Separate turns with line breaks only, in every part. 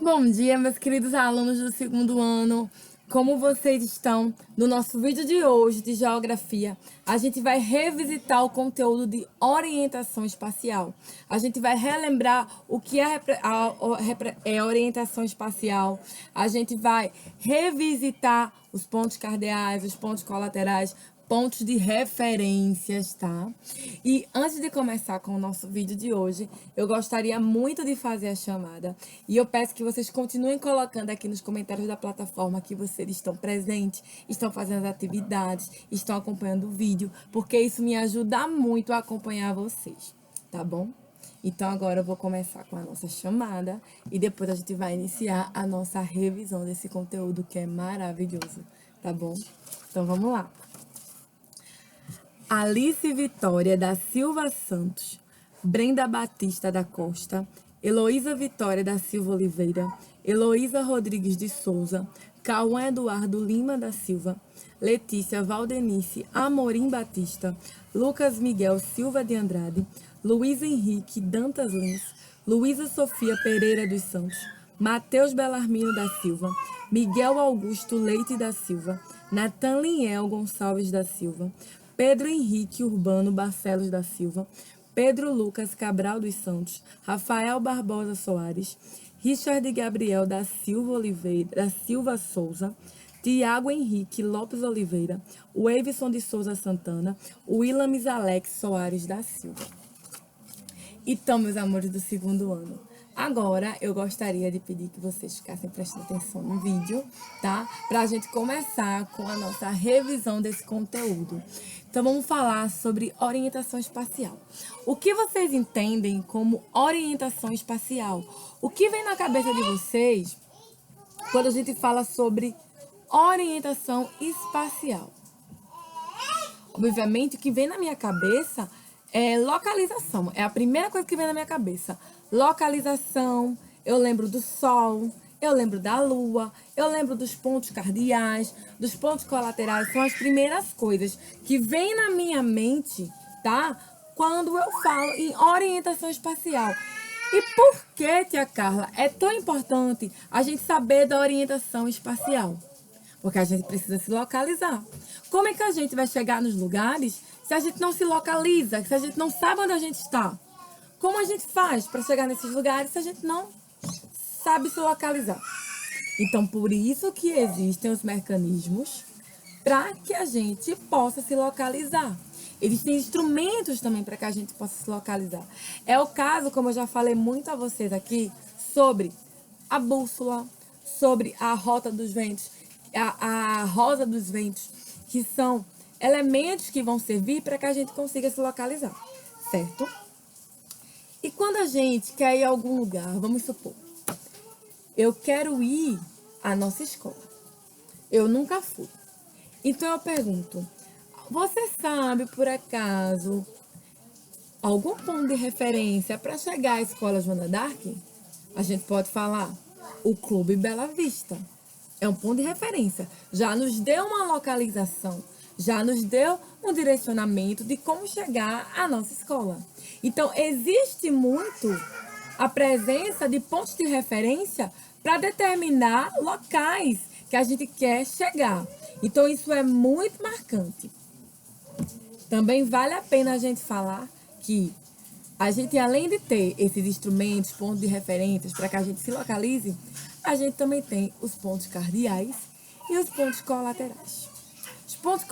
Bom dia, meus queridos alunos do segundo ano. Como vocês estão? No nosso vídeo de hoje de geografia, a gente vai revisitar o conteúdo de orientação espacial. A gente vai relembrar o que é orientação espacial. A gente vai revisitar os pontos cardeais, os pontos colaterais, pontos de referências, tá? E antes de começar com o nosso vídeo de hoje, eu gostaria muito de fazer a chamada. E eu peço que vocês continuem colocando aqui nos comentários da plataforma que vocês estão presentes, estão fazendo as atividades, estão acompanhando o vídeo, porque isso me ajuda muito a acompanhar vocês, tá bom? Então agora eu vou começar com a nossa chamada e depois a gente vai iniciar a nossa revisão desse conteúdo que é maravilhoso, tá bom? Então vamos lá. Alice Vitória da Silva Santos, Brenda Batista da Costa, Heloísa Vitória da Silva Oliveira, Heloísa Rodrigues de Souza, Cauã Eduardo Lima da Silva, Letícia Valdenice Amorim Batista, Lucas Miguel Silva de Andrade, Luiz Henrique Dantas Lins, Luísa Sofia Pereira dos Santos, Matheus Belarmino da Silva, Miguel Augusto Leite da Silva, Natan Liel Gonçalves da Silva, Pedro Henrique Urbano Barcelos da Silva, Pedro Lucas Cabral dos Santos, Rafael Barbosa Soares, Richard Gabriel da Silva Oliveira, da Silva Souza, Tiago Henrique Lopes Oliveira, Wavison de Souza Santana, Willames Alex Soares da Silva. Então, meus amores do segundo ano, agora eu gostaria de pedir que vocês ficassem prestando atenção no vídeo, tá? Pra gente começar com a nossa revisão desse conteúdo. Então, vamos falar sobre orientação espacial. O que vocês entendem como orientação espacial? O que vem na cabeça de vocês quando a gente fala sobre orientação espacial? Obviamente, o que vem na minha cabeça é localização. É a primeira coisa que vem na minha cabeça. Localização, eu lembro do Sol, eu lembro da Lua, eu lembro dos pontos cardeais, dos pontos colaterais. São as primeiras coisas que vêm na minha mente, tá? Quando eu falo em orientação espacial. E por que, tia Carla, é tão importante a gente saber da orientação espacial? Porque a gente precisa se localizar. Como é que a gente vai chegar nos lugares se a gente não se localiza, se a gente não sabe onde a gente está? Como a gente faz para chegar nesses lugares se a gente não sabe se localizar? Então, por isso que existem os mecanismos para que a gente possa se localizar. Existem instrumentos também para que a gente possa se localizar. É o caso, como eu já falei muito a vocês aqui, sobre a bússola, sobre a rota dos ventos, a rosa dos ventos, que são elementos que vão servir para que a gente consiga se localizar, certo? E quando a gente quer ir a algum lugar, vamos supor, eu quero ir à nossa escola. Eu nunca fui. Então eu pergunto, você sabe, por acaso, algum ponto de referência para chegar à escola Joana d'Arc? A gente pode falar o Clube Bela Vista. É um ponto de referência. Já nos deu uma localização, já nos deu um direcionamento de como chegar à nossa escola. Então, existe muito a presença de pontos de referência para determinar locais que a gente quer chegar. Então, isso é muito marcante. Também vale a pena a gente falar que a gente, além de ter esses instrumentos, pontos de referências para que a gente se localize, a gente também tem os pontos cardeais e os pontos colaterais. Os pontos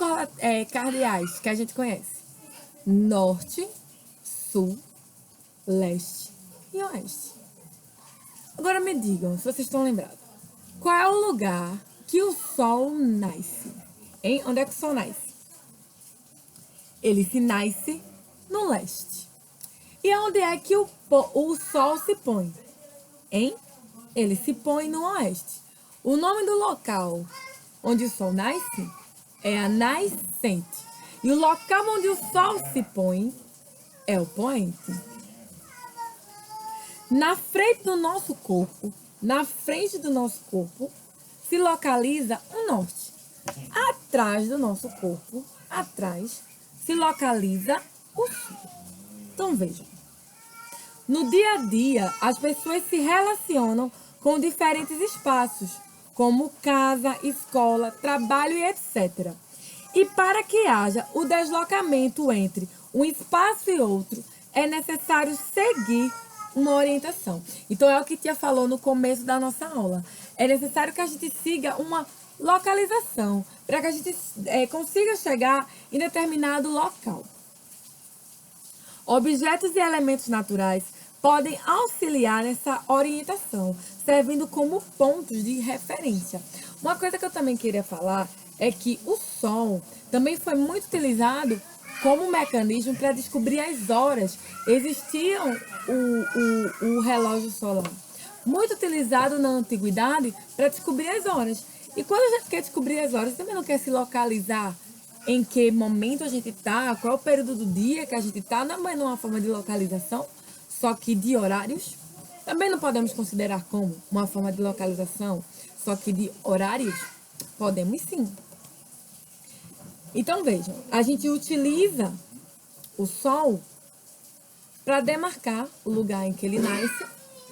cardeais que a gente conhece: norte, sul, leste e oeste. Agora me digam, se vocês estão lembrados, qual é o lugar que o Sol nasce? Hein? Onde é que o Sol nasce? Ele se nasce no leste. E onde é que o Sol se põe? Hein? Ele se põe no oeste. O nome do local onde o Sol nasce é a nascente. E o local onde o Sol se põe é o poente. Na frente do nosso corpo, se localiza o norte. Atrás do nosso corpo, se localiza o sul. Então vejam. No dia a dia, as pessoas se relacionam com diferentes espaços, como casa, escola, trabalho e etc. E para que haja o deslocamento entre um espaço e outro, é necessário seguir uma orientação. Então, é o que Tia falou no começo da nossa aula. É necessário que a gente siga uma localização, para que a gente consiga chegar em determinado local. Objetos e elementos naturais podem auxiliar nessa orientação, servindo como pontos de referência. Uma coisa que eu também queria falar é que o Sol também foi muito utilizado como mecanismo para descobrir as horas. Existia o relógio solar, muito utilizado na antiguidade para descobrir as horas. E quando a gente quer descobrir as horas, também não quer se localizar em que momento a gente está, qual é o período do dia que a gente está, não é uma forma de localização, só que de horários. Também não podemos considerar como uma forma de localização, só que de horários. Podemos sim. Então, vejam, a gente utiliza o Sol para demarcar o lugar em que ele nasce,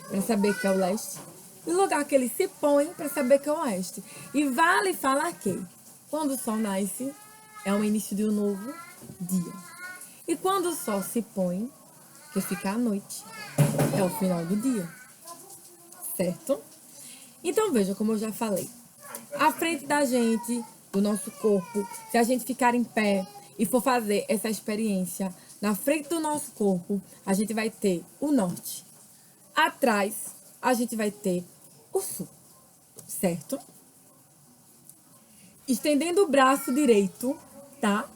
para saber que é o leste, e o lugar que ele se põe para saber que é o oeste. E vale falar que, quando o Sol nasce, é o início de um novo dia. E quando o Sol se põe, que fica à noite, é o final do dia. Certo? Então, veja, como eu já falei. À frente da gente, do nosso corpo, se a gente ficar em pé e for fazer essa experiência, na frente do nosso corpo, a gente vai ter o norte. Atrás, a gente vai ter o sul. Certo? Estendendo o braço direito, tá?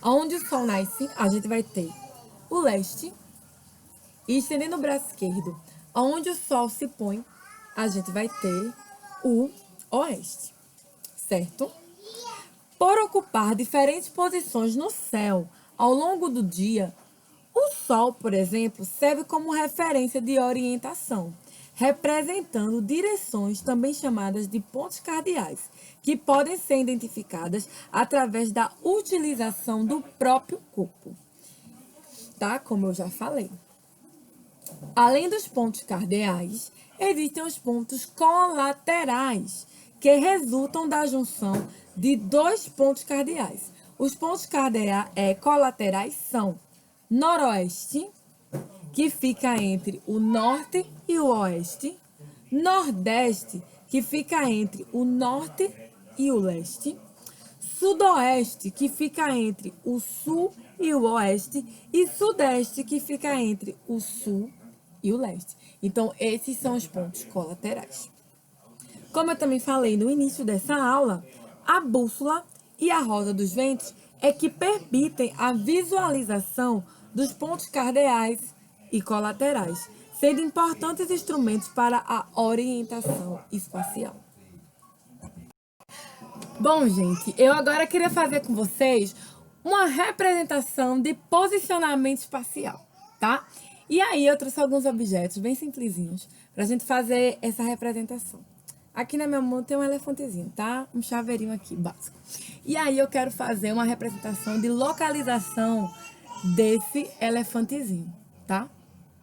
Onde o Sol nasce, a gente vai ter o leste. E estendendo o braço esquerdo, onde o Sol se põe, a gente vai ter o oeste. Certo? Por ocupar diferentes posições no céu ao longo do dia, o Sol, por exemplo, serve como referência de orientação, representando direções também chamadas de pontos cardeais, que podem ser identificadas através da utilização do próprio corpo. Tá? Como eu já falei. Além dos pontos cardeais, existem os pontos colaterais, que resultam da junção de dois pontos cardeais. Os pontos colaterais são noroeste, que fica entre o norte e o oeste, nordeste, que fica entre o norte e o leste, sudoeste, que fica entre o sul e o oeste, e sudeste, que fica entre o sul e o leste. Então, esses são os pontos colaterais. Como eu também falei no início dessa aula, a bússola e a roda dos ventos é que permitem a visualização dos pontos cardeais e colaterais, sendo importantes instrumentos para a orientação espacial. Bom, gente, eu agora queria fazer com vocês uma representação de posicionamento espacial, tá? E aí eu trouxe alguns objetos bem simplesinhos para a gente fazer essa representação. Aqui na minha mão tem um elefantezinho, tá? Um chaveirinho aqui, básico. E aí eu quero fazer uma representação de localização desse elefantezinho, tá?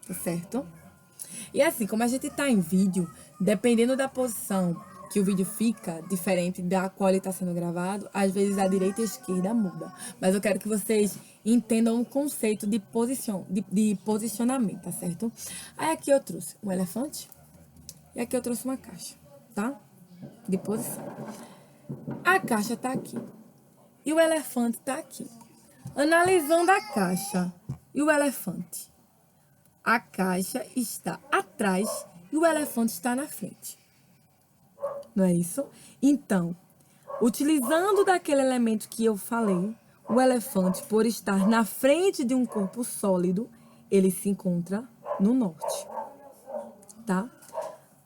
Tá certo? E assim, como a gente tá em vídeo, dependendo da posição que o vídeo fica, diferente da qual ele está sendo gravado, às vezes a direita e a esquerda muda. Mas eu quero que vocês entendam o conceito de posicionamento, tá certo? Aí aqui eu trouxe um elefante e aqui eu trouxe uma caixa, tá? De posição. A caixa tá aqui e o elefante tá aqui. Analisando a caixa e o elefante, a caixa está atrás e o elefante está na frente. Não é isso? Então, utilizando daquele elemento que eu falei, o elefante, por estar na frente de um corpo sólido, ele se encontra no norte, tá?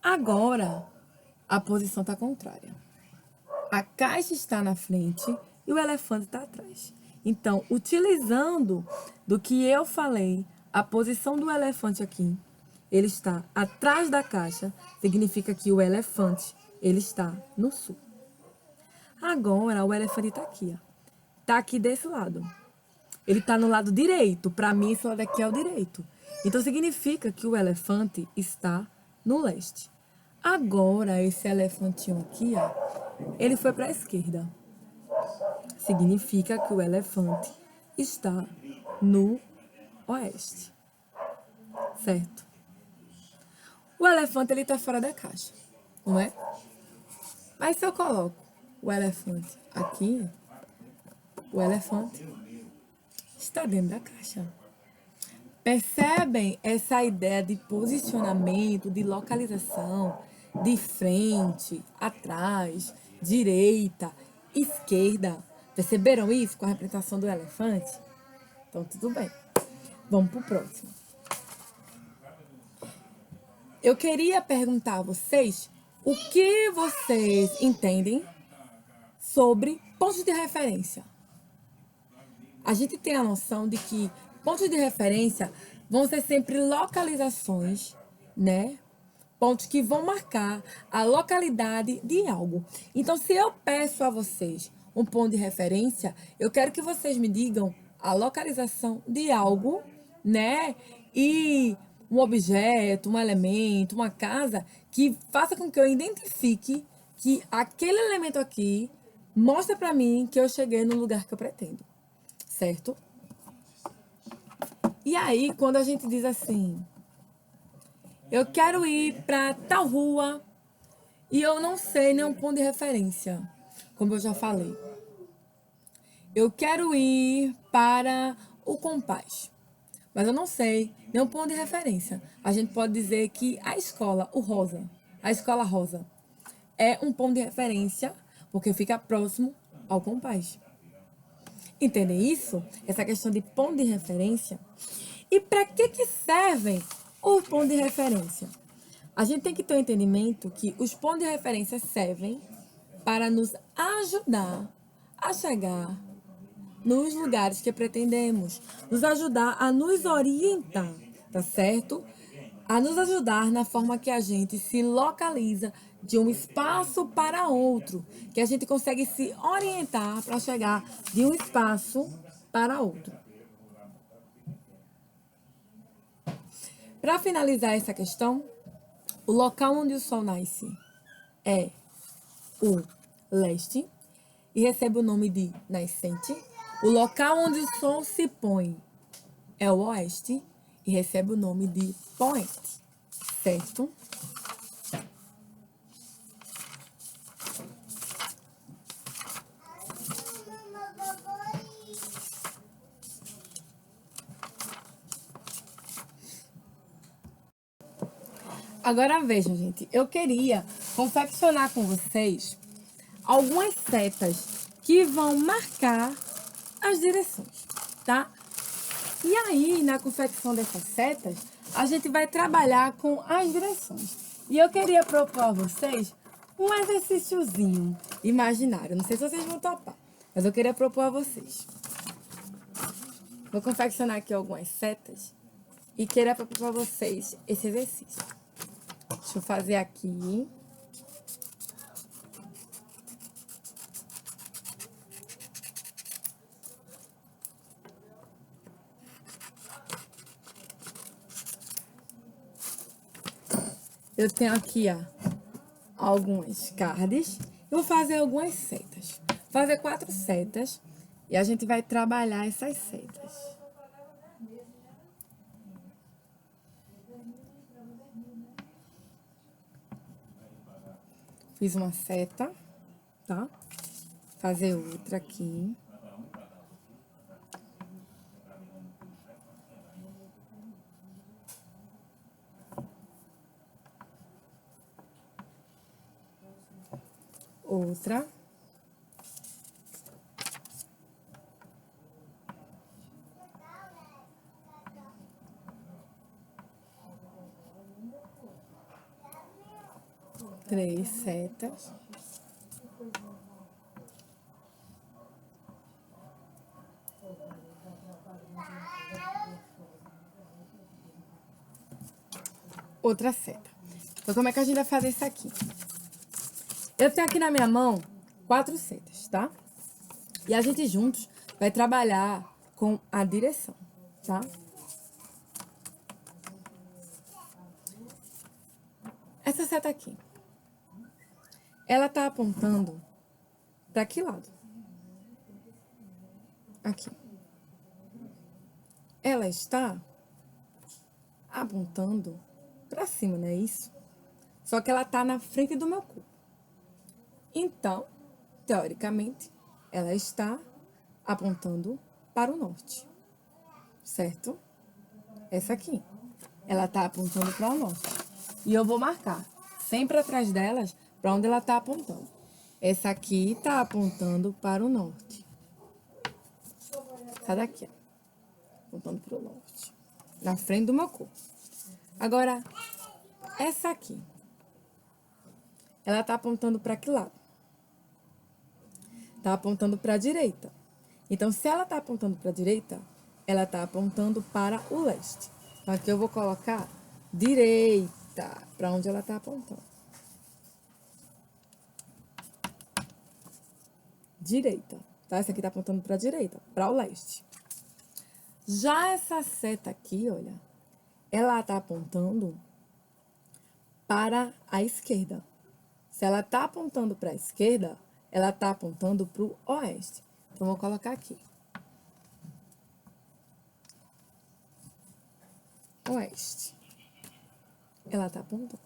Agora, a posição está contrária. A caixa está na frente e o elefante está atrás. Então, utilizando do que eu falei, a posição do elefante aqui, ele está atrás da caixa, significa que o elefante, ele está no sul. Agora, o elefante está aqui, ó. Está aqui desse lado. Ele está no lado direito. Para mim, esse lado aqui é o direito. Então, significa que o elefante está no leste. Agora, esse elefantinho aqui, ó, ele foi para a esquerda. Significa que o elefante está no oeste, certo? O elefante, ele tá fora da caixa, não é? Mas se eu coloco o elefante aqui, o elefante está dentro da caixa. Percebem essa ideia de posicionamento, de localização, de frente, atrás, direita, esquerda? Perceberam isso com a representação do elefante? Então, tudo bem. Vamos pro próximo. Eu queria perguntar a vocês o que vocês entendem sobre pontos de referência. A gente tem a noção de que pontos de referência vão ser sempre localizações, né? Pontos que vão marcar a localidade de algo. Então, se eu peço a vocês um ponto de referência, eu quero que vocês me digam a localização de algo, né? E um objeto, um elemento, uma casa que faça com que eu identifique que aquele elemento aqui mostra para mim que eu cheguei no lugar que eu pretendo, certo? E aí, quando a gente diz assim, eu quero ir para tal rua e eu não sei nenhum ponto de referência, como eu já falei. Eu quero ir para o Compás, mas eu não sei nenhum ponto de referência. A gente pode dizer que a escola Rosa, é um ponto de referência porque fica próximo ao Compás. Entendem isso? Essa questão de ponto de referência. E para que servem os pontos de referência? A gente tem que ter um entendimento que os pontos de referência servem para nos ajudar a chegar nos lugares que pretendemos, nos ajudar a nos orientar, tá certo? A nos ajudar na forma que a gente se localiza de um espaço para outro, que a gente consegue se orientar para chegar de um espaço para outro. Para finalizar essa questão, o local onde o Sol nasce é o leste e recebe o nome de nascente. O local onde o Sol se põe é o oeste e recebe o nome de poente, certo? Agora vejam, gente, eu queria confeccionar com vocês algumas setas que vão marcar as direções, tá? E aí, na confecção dessas setas, a gente vai trabalhar com as direções. E eu queria propor a vocês um exercíciozinho imaginário. Não sei se vocês vão topar, mas eu queria propor a vocês. Vou confeccionar aqui algumas setas e queria propor para vocês esse exercício. Deixa eu fazer aqui. Eu tenho aqui, ó, algumas cards. Eu vou fazer algumas setas. Vou fazer 4 setas e a gente vai trabalhar essas setas. Fiz uma seta, tá? Fazer outra aqui. Outra. Três setas. Outra seta. Então, como é que a gente vai fazer isso aqui? Eu tenho aqui na minha mão 4 setas, tá? E a gente juntos vai trabalhar com a direção, tá? Essa seta aqui. ela tá apontando para que lado? Aqui. Ela está apontando para cima, não é isso? Só que ela tá na frente do meu corpo. Então, teoricamente, ela está apontando para o norte, certo? Essa aqui, ela tá apontando para o norte. E eu vou marcar sempre atrás delas para onde ela tá apontando. Essa aqui tá apontando para o norte. Essa daqui, ó, apontando para o norte, na frente do meu corpo. Agora, essa aqui, ela tá apontando para que lado? Tá apontando para a direita. Então, se ela tá apontando para a direita, ela tá apontando para o leste. Então, aqui eu vou colocar direita, para onde ela tá apontando. Direita, tá? Essa aqui tá apontando para a direita, para o leste. Já essa seta aqui, olha, ela tá apontando para a esquerda. Se ela tá apontando para a esquerda, ela tá apontando para o oeste. Então, vou colocar aqui. Oeste. Ela tá apontando.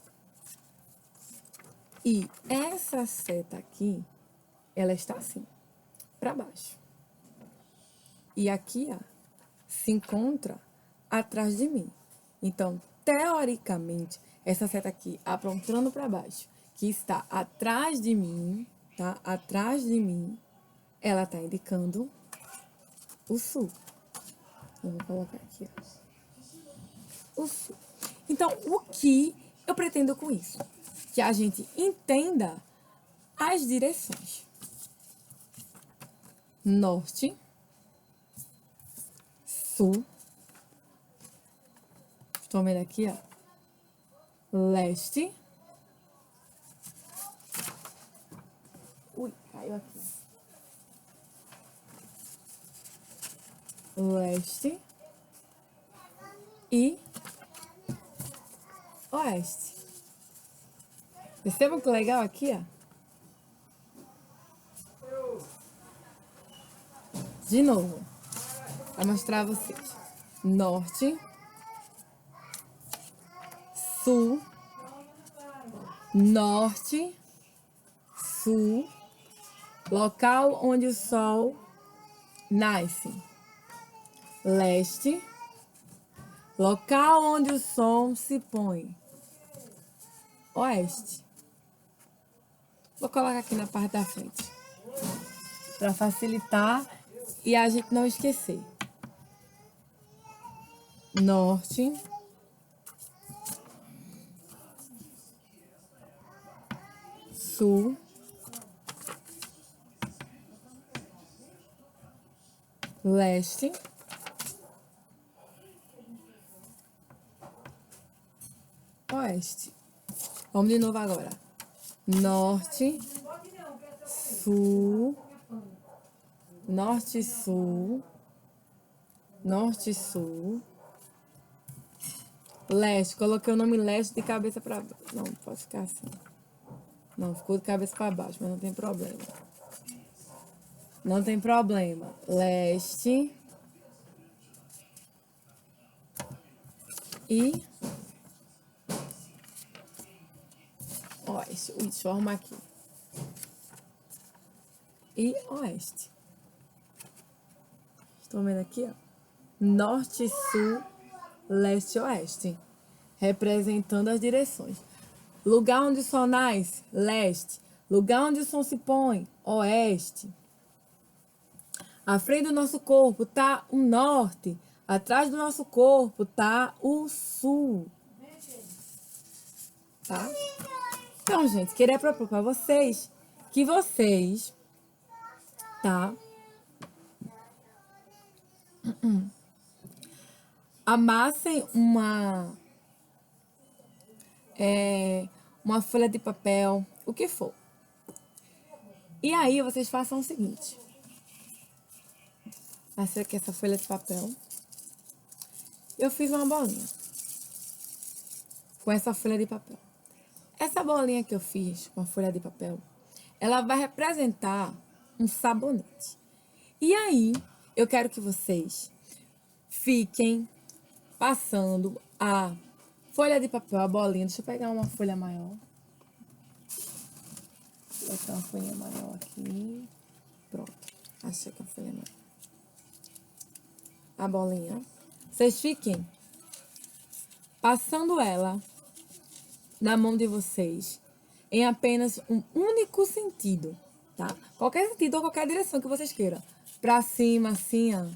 E essa seta aqui, ela está assim, para baixo. E aqui, ó, se encontra atrás de mim. Então, teoricamente, essa seta aqui apontando para baixo, que está atrás de mim, tá? Atrás de mim, ela está indicando o sul. Eu vou colocar aqui, ó, o sul. Então, o que eu pretendo com isso? Que a gente entenda as direções. Norte, sul. Estão vendo aqui, ó? Leste. Ui, caiu aqui. Leste e oeste. Percebam que legal aqui, ó? De novo, para mostrar a vocês. Norte, sul, norte, sul, local onde o sol nasce. Leste, local onde o sol se põe. Oeste. Vou colocar aqui na parte da frente, para facilitar e a gente não esquecer. Norte, sul, leste, oeste. Vamos de novo agora. Norte, sul, norte, sul, norte, sul, leste. Coloquei o nome leste de cabeça para baixo. Não, pode ficar assim. Não, ficou de cabeça para baixo, mas não tem problema. Não tem problema. Leste e oeste. Ui, deixa eu arrumar aqui. E oeste. Estão vendo aqui, ó? Norte, sul, leste e oeste. Representando as direções. Lugar onde o sol nasce, leste. Lugar onde o sol se põe, oeste. À frente do nosso corpo tá o norte. Atrás do nosso corpo tá o sul. Tá? Então, gente, queria propor para vocês que vocês, tá? Amassem uma folha de papel, o que for. E aí, vocês façam o seguinte. Passei aqui essa folha de papel. Eu fiz uma bolinha com essa folha de papel. Essa bolinha que eu fiz com a folha de papel, ela vai representar um sabonete. E aí, eu quero que vocês fiquem passando a folha de papel, a bolinha. Deixa eu pegar uma folha maior. Vou botar uma folha maior aqui. Pronto. Achei que a folha é maior. A bolinha. Vocês fiquem passando ela na mão de vocês em apenas um único sentido, tá? Qualquer sentido ou qualquer direção que vocês queiram. Pra cima, assim, ó.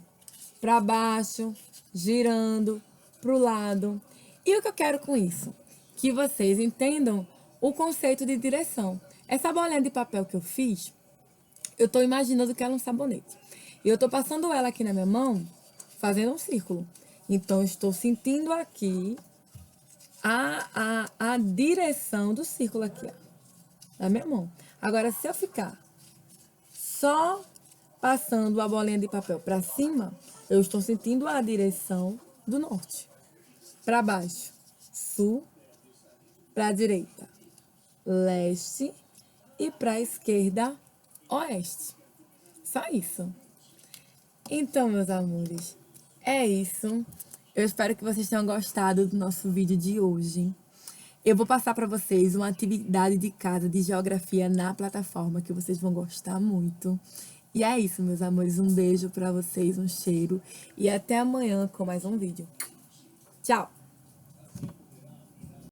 Pra baixo, girando, pro lado. E o que eu quero com isso? Que vocês entendam o conceito de direção. Essa bolinha de papel que eu fiz, eu tô imaginando que ela é um sabonete. E eu tô passando ela aqui na minha mão, fazendo um círculo. Então, eu estou sentindo aqui a direção do círculo aqui, ó, na minha mão. Agora, se eu ficar só passando a bolinha de papel para cima, eu estou sentindo a direção do norte. Para baixo, sul. Para a direita, leste. E para a esquerda, oeste. Só isso. Então, meus amores, é isso. Eu espero que vocês tenham gostado do nosso vídeo de hoje. Eu vou passar para vocês uma atividade de casa de geografia na plataforma que vocês vão gostar muito. E é isso, meus amores. Um beijo para vocês, um cheiro e até amanhã com mais um vídeo. Tchau!